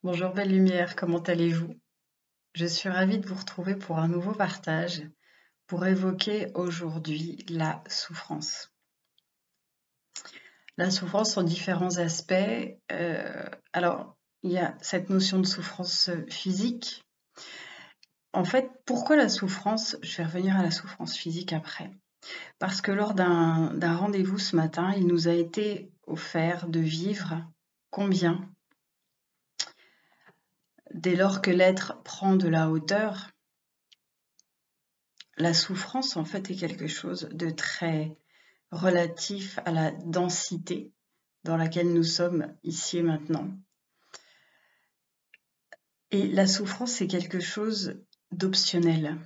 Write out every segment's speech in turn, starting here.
Bonjour belle lumière, comment allez-vous? Je suis ravie de vous retrouver pour un nouveau partage pour évoquer aujourd'hui la souffrance. La souffrance en différents aspects. Alors, il y a cette notion de souffrance physique. En fait, pourquoi la souffrance? Je vais revenir à la souffrance physique après. Parce que lors d'un rendez-vous ce matin, il nous a été offert de vivre combien? Dès lors que l'être prend de la hauteur, la souffrance, en fait, est quelque chose de très relatif à la densité dans laquelle nous sommes ici et maintenant. Et la souffrance, c'est quelque chose d'optionnel.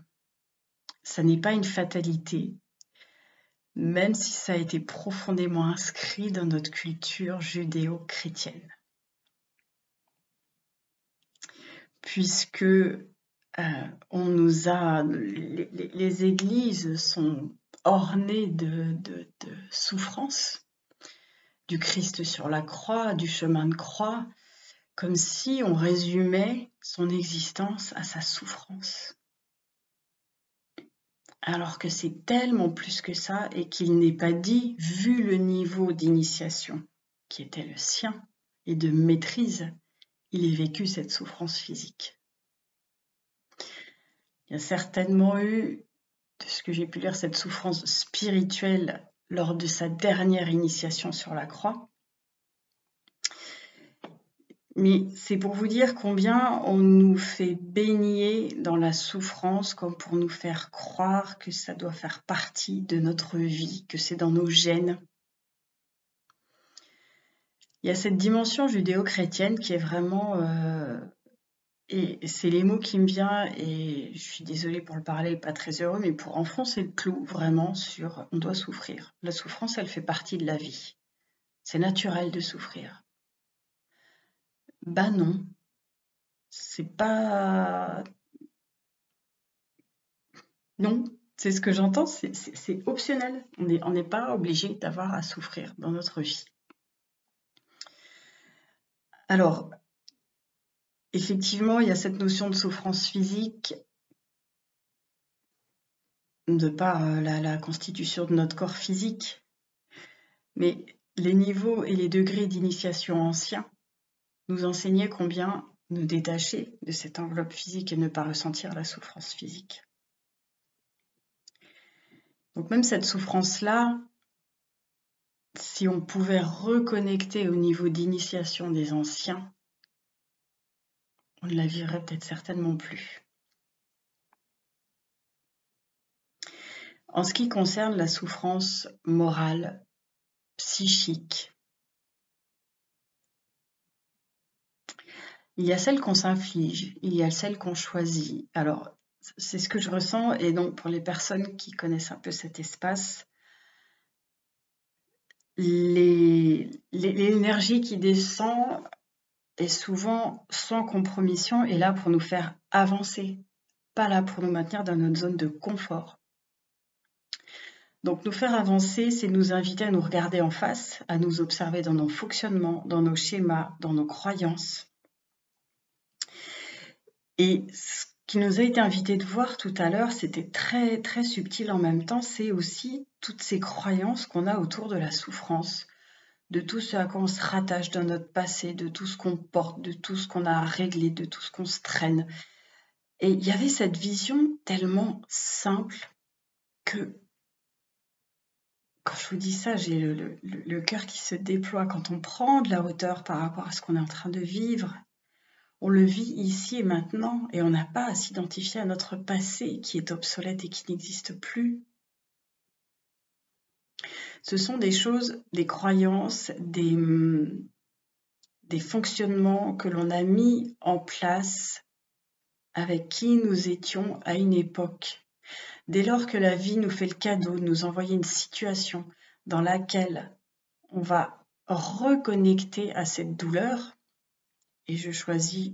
Ça n'est pas une fatalité, même si ça a été profondément inscrit dans notre culture judéo-chrétienne. Puisque on nous a, les églises sont ornées de souffrances, du Christ sur la croix, du chemin de croix, comme si on résumait son existence à sa souffrance. Alors que c'est tellement plus que ça et qu'il n'est pas dit, vu le niveau d'initiation qui était le sien et de maîtrise, il ait vécu cette souffrance physique. Il y a certainement eu, de ce que j'ai pu lire, cette souffrance spirituelle lors de sa dernière initiation sur la croix. Mais c'est pour vous dire combien on nous fait baigner dans la souffrance comme pour nous faire croire que ça doit faire partie de notre vie, que c'est dans nos gènes. Il y a cette dimension judéo-chrétienne qui est vraiment... et c'est les mots qui me viennent, et je suis désolée pour le parler, pas très heureux, mais pour enfoncer le clou vraiment sur on doit souffrir. La souffrance, elle fait partie de la vie. C'est naturel de souffrir. Bah non, c'est pas... Non, c'est ce que j'entends, c'est optionnel. On n'est pas obligé d'avoir à souffrir dans notre vie. Alors, effectivement, il y a cette notion de souffrance physique de par la constitution de notre corps physique, mais les niveaux et les degrés d'initiation anciens nous enseignaient combien nous détacher de cette enveloppe physique et ne pas ressentir la souffrance physique. Donc même cette souffrance-là, si on pouvait reconnecter au niveau d'initiation des anciens, on ne la vivrait peut-être certainement plus. En ce qui concerne la souffrance morale, psychique, il y a celle qu'on s'inflige, il y a celle qu'on choisit. Alors, c'est ce que je ressens, et donc pour les personnes qui connaissent un peu cet espace, l'énergie qui descend est souvent sans compromission et là pour nous faire avancer, pas là pour nous maintenir dans notre zone de confort. Donc nous faire avancer, c'est nous inviter à nous regarder en face, à nous observer dans nos fonctionnements, dans nos schémas, dans nos croyances. Et ce qui nous a été invité de voir tout à l'heure, c'était très très subtil en même temps, c'est aussi toutes ces croyances qu'on a autour de la souffrance, de tout ce à quoi on se rattache dans notre passé, de tout ce qu'on porte, de tout ce qu'on a à régler, de tout ce qu'on se traîne. Et il y avait cette vision tellement simple que, quand je vous dis ça, j'ai le cœur qui se déploie. Quand on prend de la hauteur par rapport à ce qu'on est en train de vivre, on le vit ici et maintenant, et on n'a pas à s'identifier à notre passé qui est obsolète et qui n'existe plus. Ce sont des choses, des croyances, des fonctionnements que l'on a mis en place avec qui nous étions à une époque. Dès lors que la vie nous fait le cadeau de nous envoyer une situation dans laquelle on va reconnecter à cette douleur, et je choisis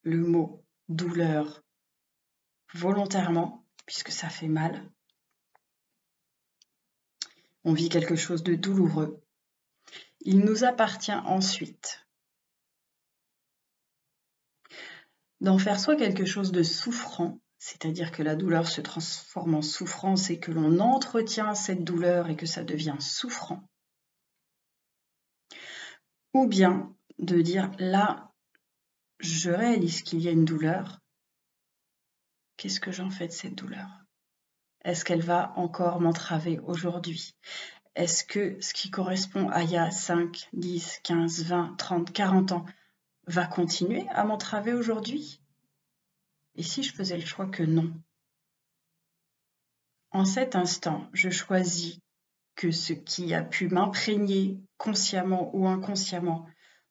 le mot douleur volontairement, puisque ça fait mal, on vit quelque chose de douloureux. Il nous appartient ensuite d'en faire soit quelque chose de souffrant, c'est-à-dire que la douleur se transforme en souffrance et que l'on entretient cette douleur et que ça devient souffrant, ou bien de dire là, je réalise qu'il y a une douleur, qu'est-ce que j'en fais de cette douleur? Est-ce qu'elle va encore m'entraver aujourd'hui? Est-ce que ce qui correspond à il y a 5, 10, 15, 20, 30, 40 ans va continuer à m'entraver aujourd'hui? Et si je faisais le choix que non? En cet instant, je choisis que ce qui a pu m'imprégner consciemment ou inconsciemment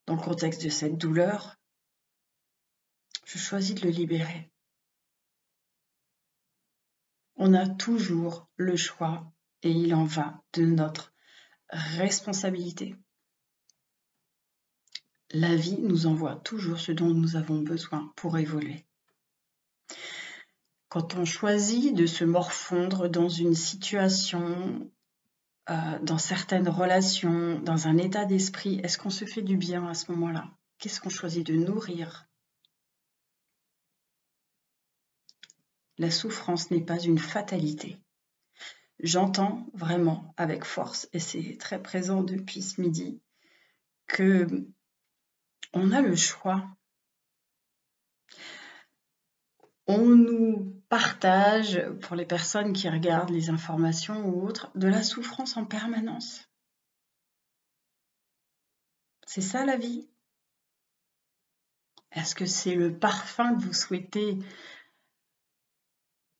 dans le contexte de cette douleur, je choisis de le libérer. On a toujours le choix et il en va de notre responsabilité. La vie nous envoie toujours ce dont nous avons besoin pour évoluer. Quand on choisit de se morfondre dans une situation, dans certaines relations, dans un état d'esprit, est-ce qu'on se fait du bien à ce moment-là? Qu'est-ce qu'on choisit de nourrir? La souffrance n'est pas une fatalité. J'entends vraiment avec force, et c'est très présent depuis ce midi, que on a le choix. On nous partage, pour les personnes qui regardent les informations ou autres, de la souffrance en permanence. C'est ça la vie? Est-ce que c'est le parfum que vous souhaitez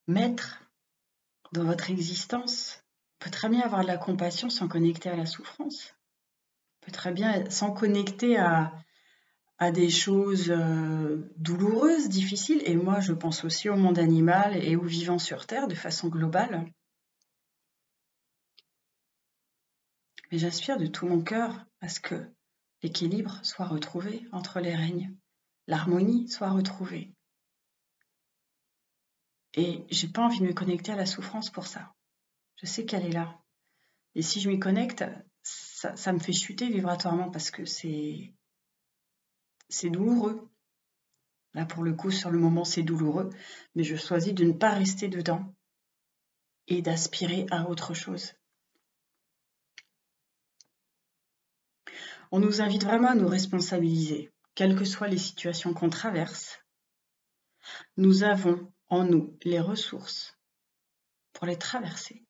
mettre dans votre existence? On peut très bien avoir de la compassion sans connecter à la souffrance. On peut très bien sans connecter à des choses douloureuses, difficiles. Et moi, je pense aussi au monde animal et aux vivants sur Terre de façon globale. Mais j'aspire de tout mon cœur à ce que l'équilibre soit retrouvé entre les règnes, l'harmonie soit retrouvée. Et j'ai pas envie de me connecter à la souffrance pour ça. Je sais qu'elle est là. Et si je m'y connecte, ça me fait chuter vibratoirement parce que c'est douloureux. Là, pour le coup, sur le moment, c'est douloureux, mais je choisis de ne pas rester dedans et d'aspirer à autre chose. On nous invite vraiment à nous responsabiliser, quelles que soient les situations qu'on traverse. Nous avons en nous les ressources pour les traverser.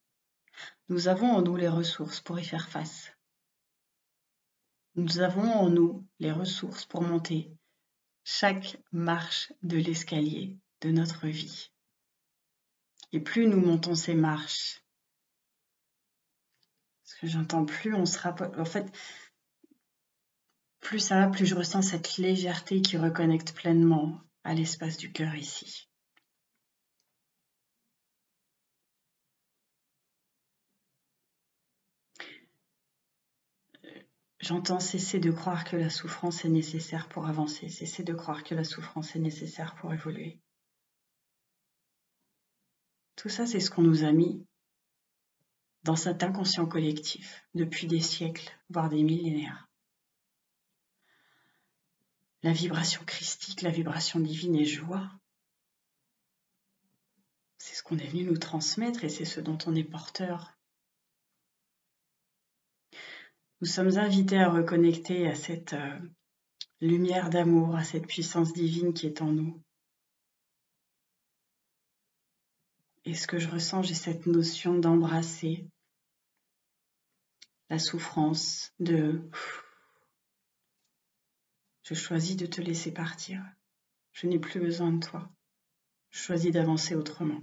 Nous avons en nous les ressources pour y faire face. Nous avons en nous les ressources pour monter chaque marche de l'escalier de notre vie. Et plus nous montons ces marches, parce que j'entends plus on se rapproche, en fait, plus ça va, plus je ressens cette légèreté qui reconnecte pleinement à l'espace du cœur ici. J'entends cesser de croire que la souffrance est nécessaire pour avancer, cesser de croire que la souffrance est nécessaire pour évoluer. Tout ça, c'est ce qu'on nous a mis dans cet inconscient collectif depuis des siècles, voire des millénaires. La vibration christique, la vibration divine est joie. C'est ce qu'on est venu nous transmettre et c'est ce dont on est porteur. Nous sommes invités à reconnecter à cette lumière d'amour, à cette puissance divine qui est en nous. Et ce que je ressens, j'ai cette notion d'embrasser la souffrance, je choisis de te laisser partir. Je n'ai plus besoin de toi. Je choisis d'avancer autrement.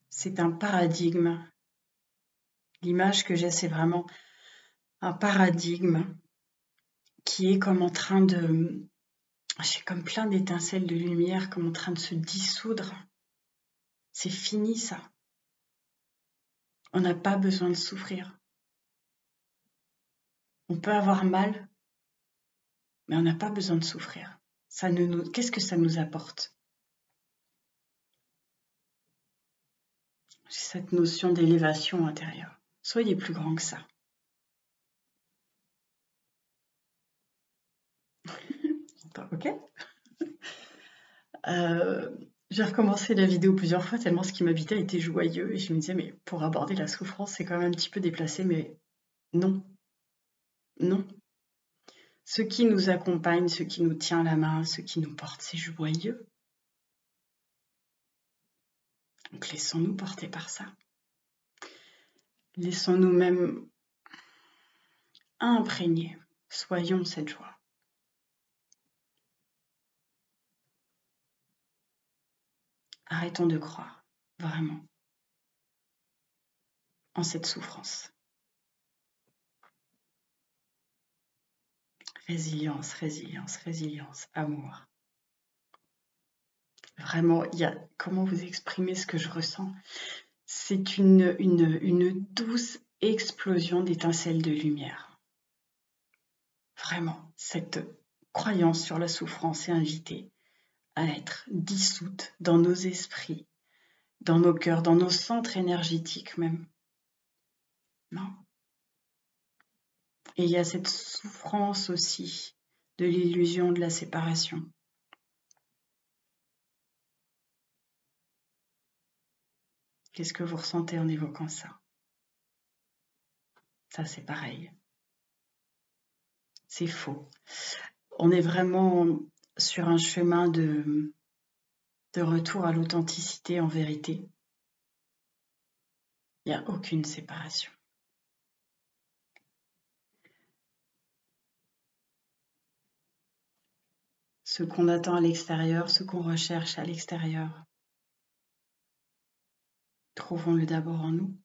C'est un paradigme. L'image que j'ai, c'est vraiment un paradigme qui est comme en train de... J'ai comme plein d'étincelles de lumière, comme en train de se dissoudre. C'est fini ça. On n'a pas besoin de souffrir. On peut avoir mal, mais on n'a pas besoin de souffrir. Qu'est-ce que ça nous apporte? J'ai cette notion d'élévation intérieure. Soyez plus grand que ça. Ok? J'ai recommencé la vidéo plusieurs fois tellement ce qui m'habitait était joyeux et je me disais mais pour aborder la souffrance c'est quand même un petit peu déplacé mais non, non. Ce qui nous accompagne, ce qui nous tient la main, ce qui nous porte, c'est joyeux. Donc laissons-nous porter par ça. Laissons-nous même imprégner. Soyons cette joie. Arrêtons de croire, vraiment, en cette souffrance. Résilience, résilience, résilience, amour. Vraiment, comment vous exprimer ce que je ressens? C'est une douce explosion d'étincelles de lumière. Vraiment, cette croyance sur la souffrance est invitée à être dissoute dans nos esprits, dans nos cœurs, dans nos centres énergétiques même. Non. Et il y a cette souffrance aussi de l'illusion de la séparation. Qu'est-ce que vous ressentez en évoquant ça? Ça, c'est pareil. C'est faux. On est vraiment sur un chemin de retour à l'authenticité en vérité. Il n'y a aucune séparation. Ce qu'on attend à l'extérieur, ce qu'on recherche à l'extérieur, trouvons-le d'abord en nous.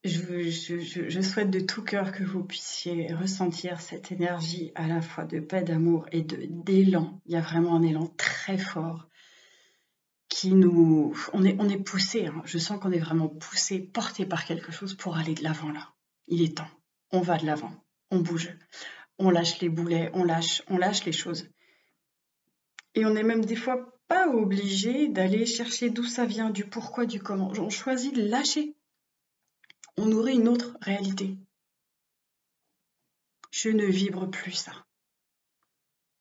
Je souhaite de tout cœur que vous puissiez ressentir cette énergie à la fois de paix, d'amour et d'élan. Il y a vraiment un élan très fort qui nous... On est poussé, hein. Je sens qu'on est vraiment poussé, porté par quelque chose pour aller de l'avant là. Il est temps. On va de l'avant. On bouge. On lâche les boulets. On lâche les choses. Et on est même des fois pas obligé d'aller chercher d'où ça vient, du pourquoi, du comment. On choisit de lâcher. On nourrit une autre réalité. Je ne vibre plus ça.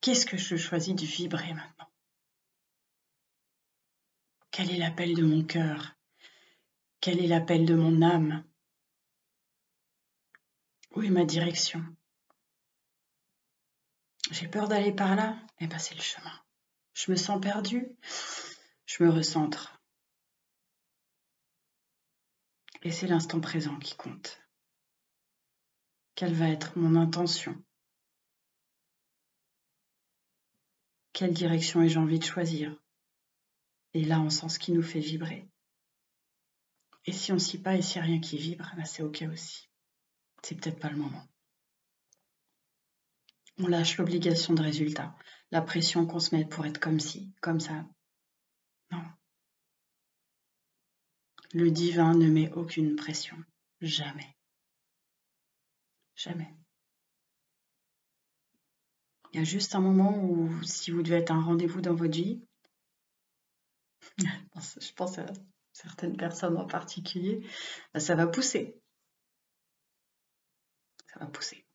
Qu'est-ce que je choisis de vibrer maintenant? Quel est l'appel de mon cœur? Quel est l'appel de mon âme? Où est ma direction? J'ai peur d'aller par là? Eh bien, c'est le chemin. Je me sens perdue? Je me recentre. Et c'est l'instant présent qui compte. Quelle va être mon intention? Quelle direction ai-je envie de choisir? Et là, on sent ce qui nous fait vibrer. Et si on ne sait pas et s'il n'y a rien qui vibre, ben c'est ok aussi. C'est peut-être pas le moment. On lâche l'obligation de résultat, la pression qu'on se met pour être comme ci, comme ça. Non. Le divin ne met aucune pression. Jamais. Jamais. Il y a juste un moment où, si vous devez être un rendez-vous dans votre vie, je pense à certaines personnes en particulier, ben ça va pousser. Ça va pousser.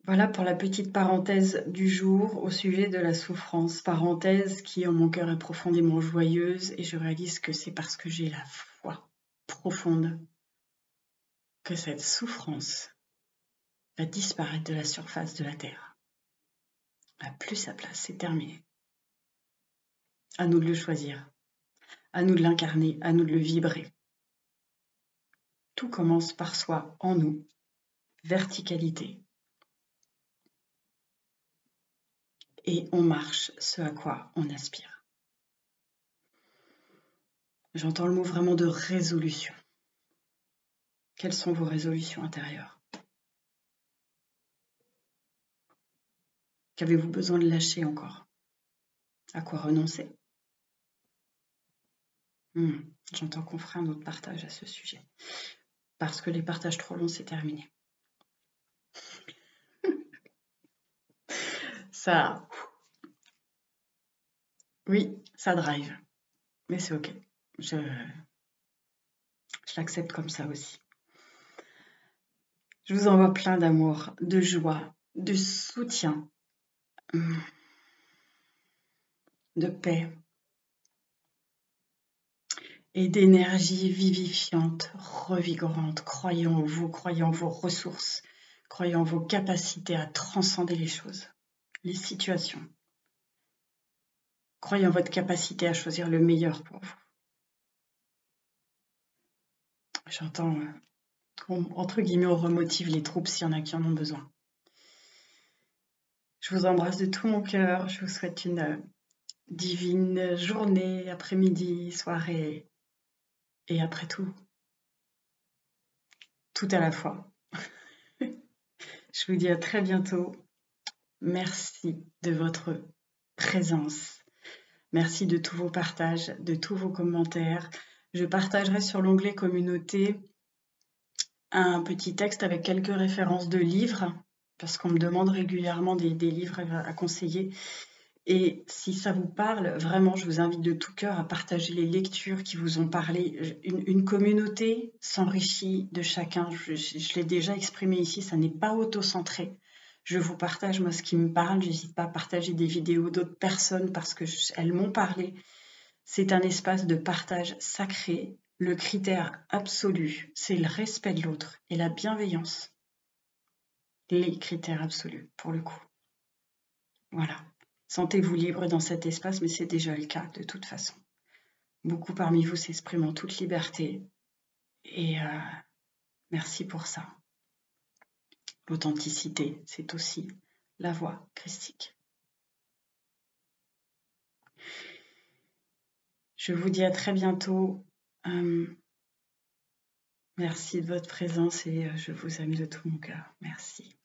Voilà pour la petite parenthèse du jour au sujet de la souffrance. Parenthèse qui en mon cœur est profondément joyeuse et je réalise que c'est parce que j'ai la foi profonde que cette souffrance va disparaître de la surface de la Terre. Elle n'a plus sa place, c'est terminé. À nous de le choisir, à nous de l'incarner, à nous de le vibrer. Tout commence par soi, en nous. Verticalité. Et on marche ce à quoi on aspire. J'entends le mot vraiment de résolution. Quelles sont vos résolutions intérieures? Qu'avez-vous besoin de lâcher encore? À quoi renoncer? J'entends qu'on fera un autre partage à ce sujet. Parce que les partages trop longs, c'est terminé. Ça... Oui, ça drive. Mais c'est ok. Je l'accepte comme ça aussi. Je vous envoie plein d'amour, de joie, de soutien, de paix et d'énergie vivifiante, revigorante. Croyez en vous, croyez en vos ressources, croyez en vos capacités à transcender les choses, les situations. Croyez en votre capacité à choisir le meilleur pour vous. J'entends, entre guillemets, on remotive les troupes s'il y en a qui en ont besoin. Je vous embrasse de tout mon cœur. Je vous souhaite une divine journée, après-midi, soirée et après tout à la fois. Je vous dis à très bientôt. Merci de votre présence. Merci de tous vos partages, de tous vos commentaires. Je partagerai sur l'onglet communauté un petit texte avec quelques références de livres, parce qu'on me demande régulièrement des livres à conseiller. Et si ça vous parle, vraiment, je vous invite de tout cœur à partager les lectures qui vous ont parlé. Une communauté s'enrichit de chacun. Je l'ai déjà exprimé ici, ça n'est pas auto-centré. Je vous partage, moi, ce qui me parle. J'hésite pas à partager des vidéos d'autres personnes parce qu'elles m'ont parlé. C'est un espace de partage sacré. Le critère absolu, c'est le respect de l'autre et la bienveillance. Les critères absolus, pour le coup. Voilà. Sentez-vous libre dans cet espace, mais c'est déjà le cas de toute façon. Beaucoup parmi vous s'expriment en toute liberté et merci pour ça. L'authenticité, c'est aussi la voix christique. Je vous dis à très bientôt. Merci de votre présence et je vous aime de tout mon cœur. Merci.